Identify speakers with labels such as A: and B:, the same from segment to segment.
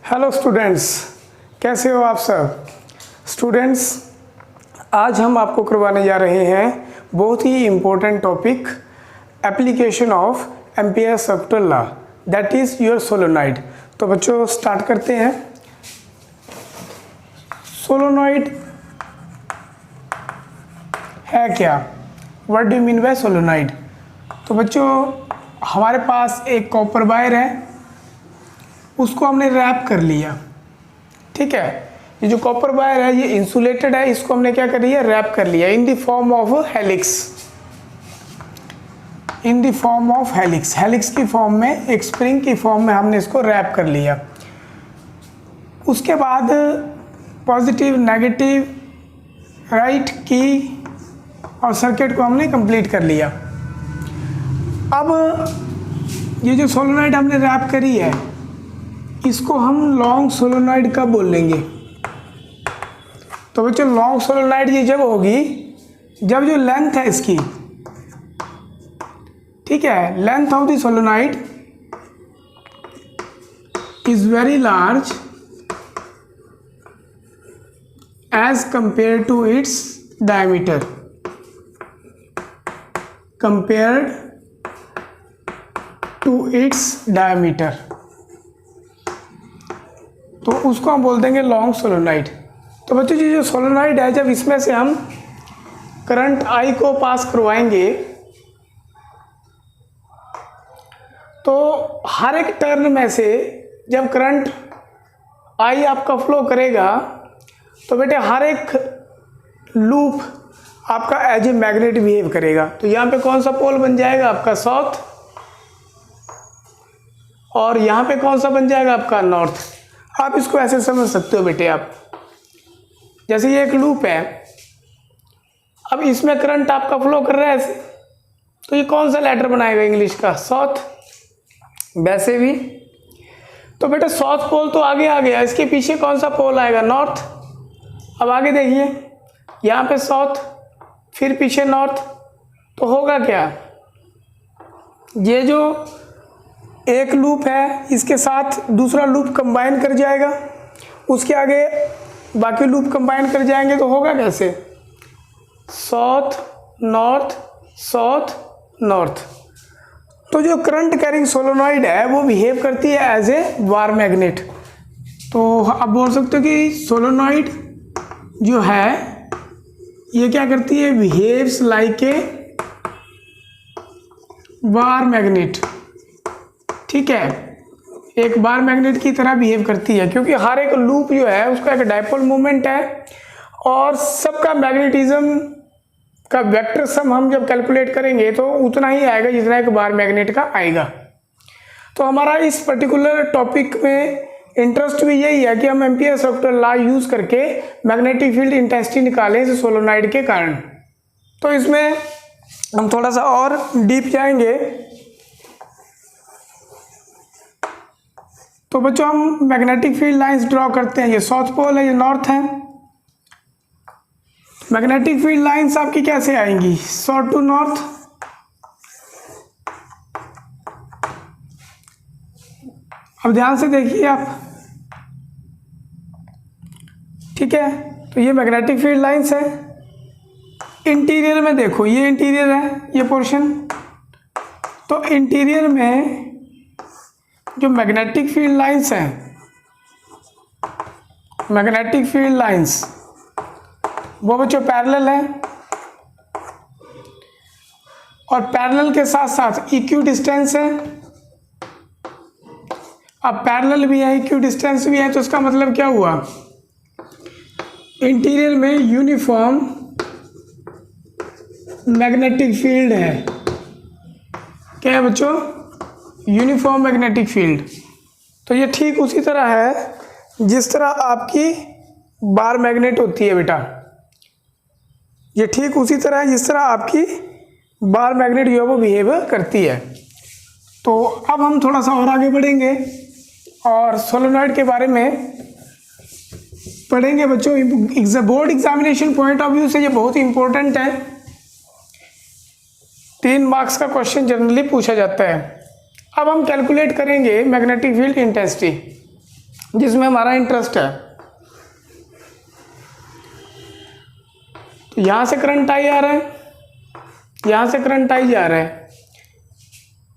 A: Hello students, कैसे हो आप सब। स्टूडेंट्स, आज हम आपको करवाने जा रहे हैं बहुत ही important topic, application of Ampere circular law, that is your solenoid. तो बच्चों स्टार्ट करते हैं। सोलेनॉइड है क्या? What do you mean by solenoid? तो बच्चों हमारे पास एक कॉपर वायर है, उसको हमने रैप कर लिया। ठीक है, ये जो कॉपर वायर है ये इंसुलेटेड है, इसको हमने क्या कर लिया, रैप कर लिया in the form of helix. In the form of helix, helix की फॉर्म में, एक स्प्रिंग की फॉर्म में हमने इसको रैप कर लिया। उसके बाद पॉजिटिव, नेगेटिव, राइट की और सर्किट को हमने कंप्लीट कर लिया। अब ये जो सोलेनॉइड हमने रैप करी है, इसको हम लॉन्ग सोलेनॉइड कब बोलेंगे? तो बच्चों लॉन्ग सोलेनॉइड ये जब होगी जब जो लेंथ है इसकी, ठीक है, length of the solenoid is very large as compare to its diameter, compared to its diameter, तो उसको हम बोल देंगे लॉन्ग सोलेनॉइड। तो बच्चों जो सोलेनॉइड है, जब इसमें से हम करंट आई को पास करवाएंगे तो हर एक टर्न में से जब करंट आई आपका फ्लो करेगा तो बेटे हर एक लूप आपका एज ए मैग्नेट बिहेव करेगा। तो यहाँ पे कौन सा पोल बन जाएगा आपका, साउथ, और यहाँ पे कौन सा बन जाएगा आपका, नॉर्थ। आप इसको ऐसे समझ सकते हो बेटे आप, जैसे ये एक लूप है, अब इसमें करंट आपका फ्लो कर रहा है ऐसे, तो ये कौन सा लेटर बनाएगा इंग्लिश का, साउथ। वैसे भी तो बेटा साउथ पोल तो आगे आ गया, इसके पीछे कौन सा पोल आएगा, नॉर्थ। अब आगे देखिए, यहाँ पे साउथ, फिर पीछे नॉर्थ, तो होगा क्या, ये जो एक लूप है इसके साथ दूसरा लूप कंबाइन कर जाएगा, उसके आगे बाकी लूप कंबाइन कर जाएंगे, तो होगा कैसे, साउथ नॉर्थ, साउथ नॉर्थ। तो जो करंट कैरिंग सोलेनॉइड है वो बिहेव करती है एज ए वार मैग्नेट। तो आप बोल सकते हो कि सोलेनॉइड जो है ये क्या करती है, behaves like a war magnet. ठीक है, एक बार मैग्नेट की तरह बिहेव करती है, क्योंकि हर एक लूप जो है उसका एक डायपोल मूवमेंट है और सबका मैग्नेटिज्म का वेक्टर सम हम जब कैलकुलेट करेंगे तो उतना ही आएगा जितना एक बार मैग्नेट का आएगा। तो हमारा इस पर्टिकुलर टॉपिक में इंटरेस्ट भी यही है कि हम एम्पियर सर्कुलर लॉ यूज करके मैग्नेटिक फील्ड इंटेंसिटी निकालें इस सोलेनॉइड के कारण। तो इसमें हम थोड़ा सा और डीप जाएंगे। तो बच्चों हम मैग्नेटिक फील्ड लाइंस ड्रॉ करते हैं, ये साउथ पोल है, ये नॉर्थ है। मैग्नेटिक फील्ड लाइंस आपकी कैसे आएंगी, साउथ टू नॉर्थ। अब ध्यान से देखिए आप, ठीक है, तो ये मैग्नेटिक फील्ड लाइंस है। इंटीरियर में देखो, ये इंटीरियर है, ये पोर्शन, तो इंटीरियर में जो मैग्नेटिक फील्ड लाइंस हैं, मैग्नेटिक फील्ड लाइंस वो बच्चों पैरेलल है, और पैरेलल के साथ साथ इक्वी डिस्टेंस है। अब पैरेलल भी है, इक्वी डिस्टेंस भी है, तो इसका मतलब क्या हुआ, इंटीरियर में यूनिफॉर्म मैग्नेटिक फील्ड है। क्या है बच्चों, यूनिफॉर्म मैग्नेटिक फील्ड। तो ये ठीक उसी तरह है जिस तरह आपकी बार मैग्नेट होती है बेटा, ये ठीक उसी तरह है जिस तरह आपकी बार मैग्नेट जो है वो बिहेव करती है। तो अब हम थोड़ा सा और आगे बढ़ेंगे और सोलेनॉइड के बारे में पढ़ेंगे बच्चों। Board examination point of view से ये बहुत इंपॉर्टेंट है, 3 मार्क्स का क्वेश्चन जनरली पूछा जाता है। अब हम कैलकुलेट करेंगे मैग्नेटिक फील्ड इंटेंसिटी। जिसमें हमारा इंटरेस्ट है। तो यहाँ से करंट आई आ रहा है, यहाँ से करंट आई जा रहा है।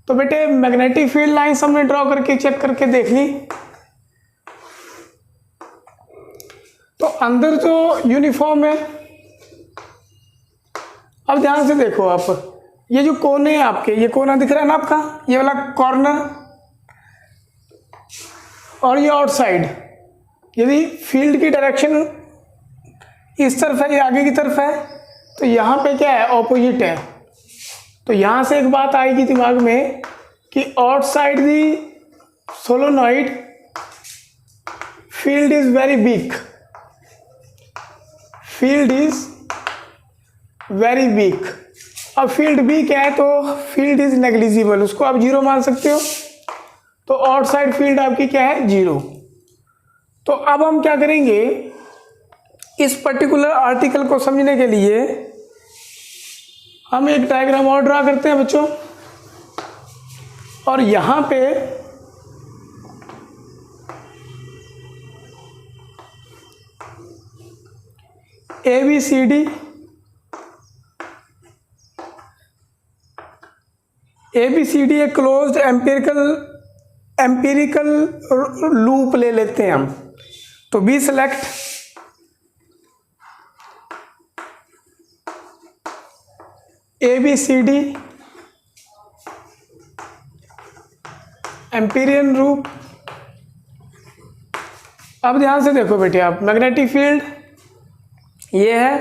A: तो बेटे मैग्नेटिक फील्ड लाइंस हमने ड्रॉ करके चेक करके देख ली। तो अंदर जो यूनिफॉर्म है, अब ध्यान से देखो आप, ये जो कोने हैं आपके, ये कोना दिख रहा है ना आपका, ये वाला कॉर्नर, और ये आउटसाइड। यदि फील्ड की डायरेक्शन इस तरफ है या आगे की तरफ है, तो यहाँ पे क्या है, ऑपोजिट है। तो यहाँ से एक बात आएगी दिमाग में कि outside the solenoid field is very weak, field is very weak. अब फील्ड वीक है तो फील्ड इज नेग्लिजिबल, उसको आप जीरो मान सकते हो। तो आउटसाइड फील्ड आपकी क्या है, जीरो। तो अब हम क्या करेंगे, इस पर्टिकुलर आर्टिकल को समझने के लिए हम एक डायग्राम और ड्रा करते हैं बच्चों। और यहां पे ABCD एक क्लोज्ड एम्पिरिकल लूप ले लेते हैं हम। तो B select ABCD amperian loop. अब ध्यान से देखो बेटे आप, मैग्नेटिक फील्ड ये है,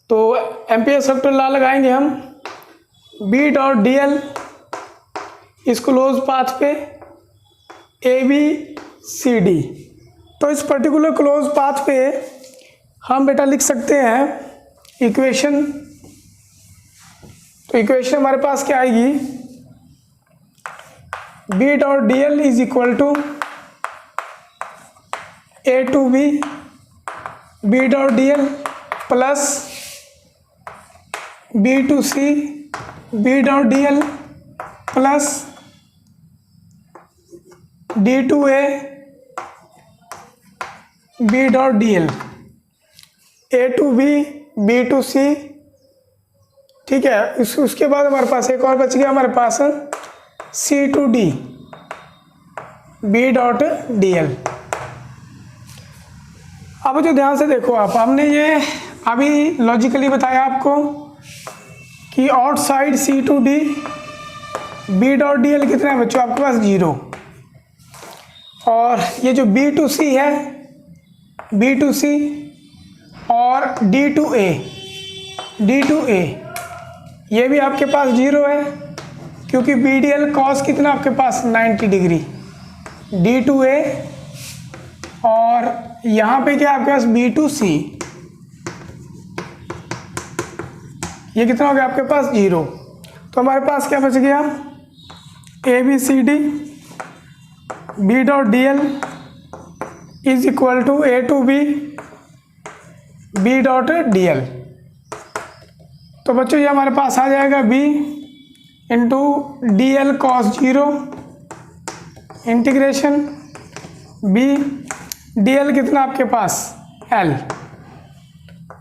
A: तो एम्पियर सेक्टर लॉ लगाएंगे हम। B डॉट DL इस क्लोज पाथ पे ABCD। तो इस पर्टिकुलर क्लोज पाथ पे हम बेटा लिख सकते हैं इक्वेशन। तो इक्वेशन हमारे पास क्या आएगी, B dot DL is equal to A to B B dot DL plus B to C B dot DL plus D to A B dot DL, A to B B to C। ठीक है, उसके बाद हमारे पास एक और बच गया, हमारे पास C to D B dot DL। अब जो ध्यान से देखो आप, हमने ये अभी लॉजिकली बताया आपको कि outside C to D B dot DL कितना है बच्चों आपके पास, जीरो। और ये जो B टू C है, B टू C और D टू A ये भी आपके पास जीरो है, क्योंकि BDL कॉस कितना आपके पास 90 डिग्री। D टू A और यहाँ पे क्या आपके पास B टू C, ये कितना हो गया आपके पास, जीरो। तो हमारे पास क्या बच गया, ABCD B dot DL is equal to A to B B dot DL। तो बच्चों ये हमारे पास आ जाएगा B into DL cos zero integration B DL कितना आपके पास, L।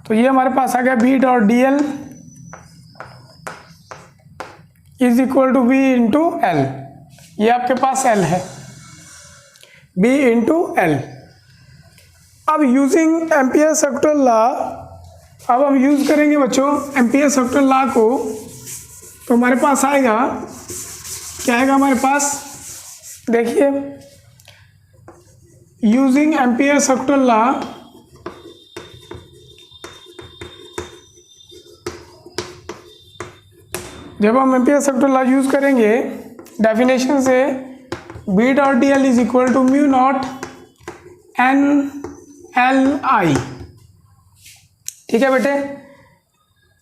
A: तो ये हमारे पास आ गया B dot DL is equal to B into L। ये आपके पास L है, B इंटू L। अब यूजिंग एम्पियर सेक्टर लॉ, अब हम यूज करेंगे बच्चों एम्पियर सेक्टर लॉ को। तो हमारे पास आएगा, क्या आएगा हमारे पास, देखिए यूजिंग एम्पियर सेक्टर लॉ, जब हम एम्पियर सेक्टर लॉ यूज करेंगे डेफिनेशन से, B dot DL is equal to mu naught NLI। ठीक है बेटे,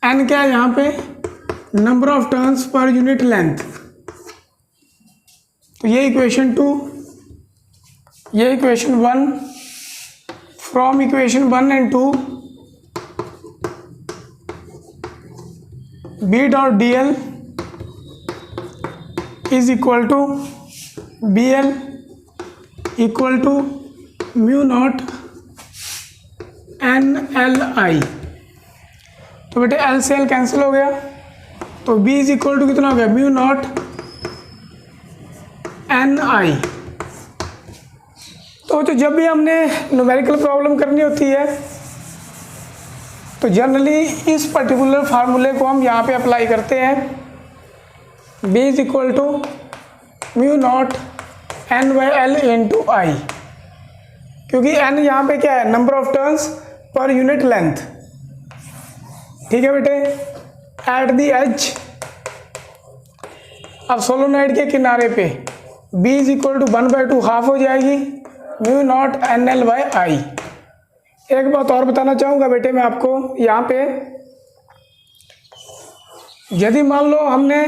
A: N क्या है यहाँ पे, number of turns per unit length. तो ये इक्वेशन 2, ये equation 1, from equation 1 and 2 B dot DL is equal to BL equal to mu naught NLI। तो बेटे L से L कैंसिल हो गया, तो B इज इक्वल टू कितना हो गया, म्यू नॉट NI। तो जब भी हमने न्यूमेरिकल प्रॉब्लम करनी होती है तो जनरली इस पर्टिकुलर फार्मूले को हम यहाँ पे अप्लाई करते हैं, B is equal to mu naught N/L into I, क्योंकि N यहाँ पे क्या है, number of turns per unit length. ठीक है बेटे, एट द एज, अब सोलोनॉइड के किनारे पे B is equal to 1/2 half हो जाएगी म्यू नॉट NL/I। एक बात और बताना चाहूँगा बेटे मैं आपको यहाँ पे, यदि मान लो हमने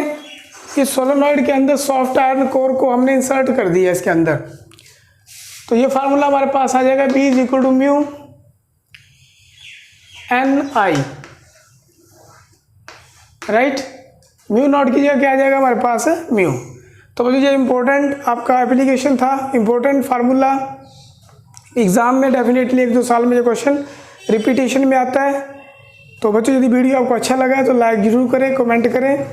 A: इस सोलोनॉइड के अंदर सॉफ्ट आयरन कोर को हमने इंसर्ट कर दिया इसके अंदर, तो ये फार्मूला हमारे पास आ जाएगा B is equal to mu NI, right. Mu naught की जगह क्या आ जाएगा हमारे पास है म्यू। तो बच्चों ये इम्पोर्टेंट आपका एप्लीकेशन था, इम्पोर्टेंट फार्मूला, एग्ज़ाम में डेफिनेटली 1-2 साल में ये क्वेश्चन रिपीटेशन में आता है। तो बच्चों यदि वीडियो आपको अच्छा लगा है तो लाइक ज़रूर करें, कमेंट करें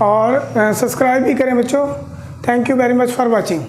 A: और सब्सक्राइब भी करें बच्चों। Thank you very much for watching.